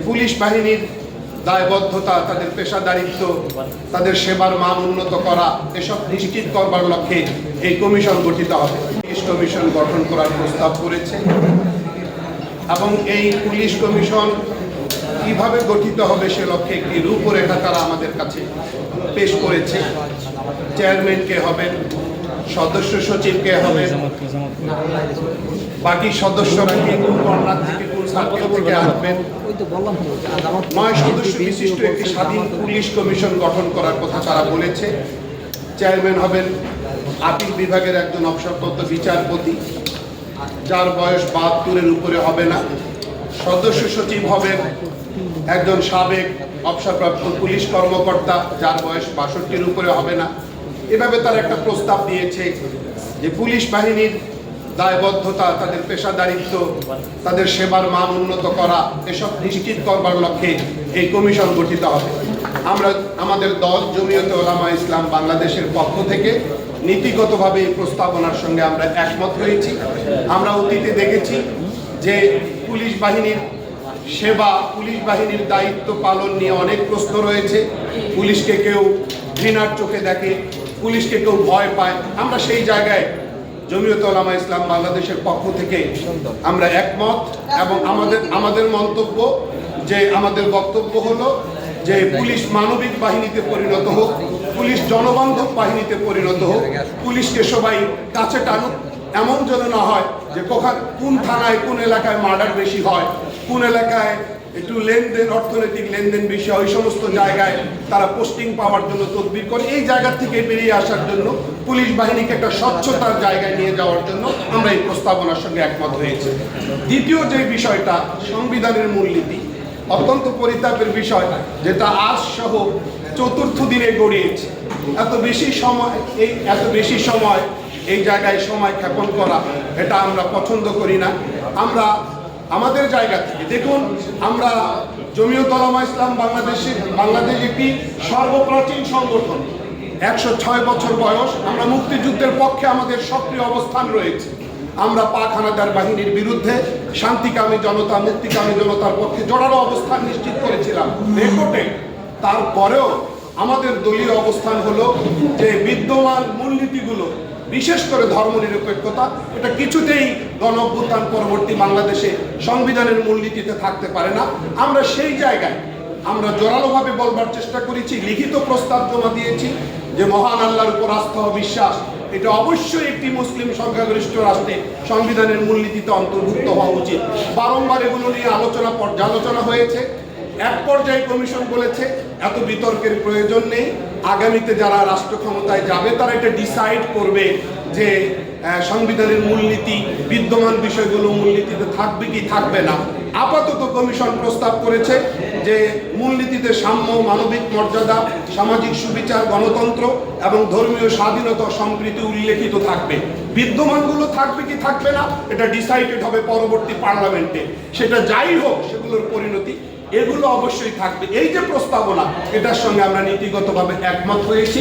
Police বাহিনীর দায়বদ্ধতা, তাদের পেশাদারিত্ব, তাদের সেবার মান উন্নত করা, এসব নিশ্চিত করবার লক্ষ্যে এই কমিশন গঠিত হবে। পুলিশ কমিশন গঠন করার প্রস্তাব করেছে এবং এই পুলিশ কমিশন কিভাবে গঠিত হবে সে লক্ষ্যে একটি রূপরেখা তারা আমাদের কাছে পেশ করেছে। চেয়ারম্যান কে হবেন, সদস্য সচিব কে হবেন, বাকি সদস্যরা কে কোন কর্নার থেকে কোন সার্কেল থেকে আসবেন, 9 সদস্য বিশিষ্ট একটি স্বাধীন পুলিশ কমিশন গঠন করার কথা তারা বলেছে। চেয়ারম্যান হবেন আপিল বিভাগের একজন অবসরপ্রাপ্ত বিচারপতি, যার বয়স 72-এর উপরে হবে না। সদস্য সচিব হবেন একজন সাবেক অবসরপ্রাপ্ত পুলিশ কর্মকর্তা, যার বয়স 62-এর উপরে হবে না। এভাবে তারা একটা প্রস্তাব দিয়েছে যে পুলিশ বাহিনীর দায়বদ্ধতা, তাদের পেশাদারিত্ব, তাদের সেবার মান উন্নত করা, এসব নিশ্চিত করবার লক্ষ্যে এই কমিশন গঠিত হবে। আমরা আমাদের দল জমিয়তে ওলামা ইসলাম বাংলাদেশের পক্ষ থেকে নীতিগতভাবে এই প্রস্তাবনার সঙ্গে আমরা একমত হয়েছি। আমরা অতীতে দেখেছি যে পুলিশ বাহিনীর সেবা, পুলিশ বাহিনীর দায়িত্ব পালন নিয়ে অনেক প্রশ্ন রয়েছে। পুলিশকে কেউ ঘৃণার চোখে দেখে, পুলিশকে কেউ ভয় পায়। আমরা সেই জায়গায় জমিয়তে ওলামা ইসলাম বাংলাদেশের পক্ষ থেকে আমরা একমত এবং আমাদের মন্তব্য যে আমাদের বক্তব্য হলো যে পুলিশ মানবিক বাহিনীতে পরিণত হোক, পুলিশ জনবান্ধব বাহিনীতে পরিণত হোক, পুলিশকে সবাই কাছে টানুক। এমন যেন না হয় যে কোন থানায় কোন এলাকায় মার্ডার বেশি হয়, কোন এলাকায় একটু লেনদেন, অর্থনৈতিক লেনদেন বেশি হয়, ওই সমস্ত জায়গায় তারা পোস্টিং পাওয়ার জন্য তদবির করে। এই জায়গা থেকে বেরিয়ে আসার জন্য পুলিশ বাহিনীকে একটা স্বচ্ছতার জায়গায় নিয়ে যাওয়ার জন্য আমরা এই প্রস্তাবনার সঙ্গে একমত হয়েছি। দ্বিতীয় যে বিষয়টা, সংবিধানের মূলনীতি, অত্যন্ত পরিতাপের বিষয় যেটা আজ সহ 4র্থ দিনে গড়িয়েছে। এত বেশি সময় এই জায়গায় সময় ক্ষেপণ করা, এটা আমরা পছন্দ করি না। আমরা আমাদের জায়গা থেকে দেখুন, আমরা জমিয়ত ওলামা ইসলাম বাংলাদেশ একটি সর্বপ্রাচীন সংগঠন, 106 বছর বয়স। আমরা মুক্তিযুদ্ধের পক্ষে আমাদের সক্রিয় অবস্থান রয়েছে। আমরা পাক হানাদার বাহিনীর বিরুদ্ধে শান্তিকামী জনতা, মুক্তিকামী জনতার পক্ষে জোরালো অবস্থান নিশ্চিত করেছিলাম রেকর্ডে। তারপরেও আমাদের দলীয় অবস্থান হলো যে বিদ্যমান মূলনীতিগুলো, বিশেষ করে ধর্মনিরপেক্ষতা, এটা কিছুতেই গণ-অভ্যুত্থান পরবর্তী বাংলাদেশে সংবিধানের মূলনীতিতে থাকতে পারে না। আমরা সেই জায়গায় আমরা জোরালোভাবে বলবার চেষ্টা করেছি, লিখিত প্রস্তাব জমা দিয়েছি যে মহান আল্লাহর উপর আস্থা ও বিশ্বাস এটা অবশ্যই একটি মুসলিম সংখ্যাগরিষ্ঠ রাষ্ট্রে সংবিধানের মূলনীতিতে অন্তর্ভুক্ত হওয়া উচিত। বারংবার এগুলো নিয়ে পর্যালোচনা হয়েছে। এক পর্যায়ে কমিশন বলেছে এত বিতর্কের প্রয়োজন নেই, আগামীতে যারা রাষ্ট্র ক্ষমতায় যাবে তারা এটা ডিসাইড করবে যে সংবিধানের মূলনীতি, বিদ্যমান বিষয়গুলো মূলনীতিতে থাকবে কি থাকবে না। আপাতত কমিশন প্রস্তাব করেছে যে মূলনীতিতে সাম্য, মানবিক মর্যাদা, সামাজিক সুবিচার, গণতন্ত্র এবং ধর্মীয় স্বাধীনতা সম্প্রীতি উল্লেখিত থাকবে। বিদ্যমানগুলো থাকবে কি থাকবে না এটা ডিসাইডেড হবে পরবর্তী পার্লামেন্টে। সেটা যাই হোক, সেগুলোর পরিণতি এগুলো অবশ্যই থাকবে। এই যে প্রস্তাবনা, এটার সঙ্গে আমরা নীতিগতভাবে একমত হয়েছি।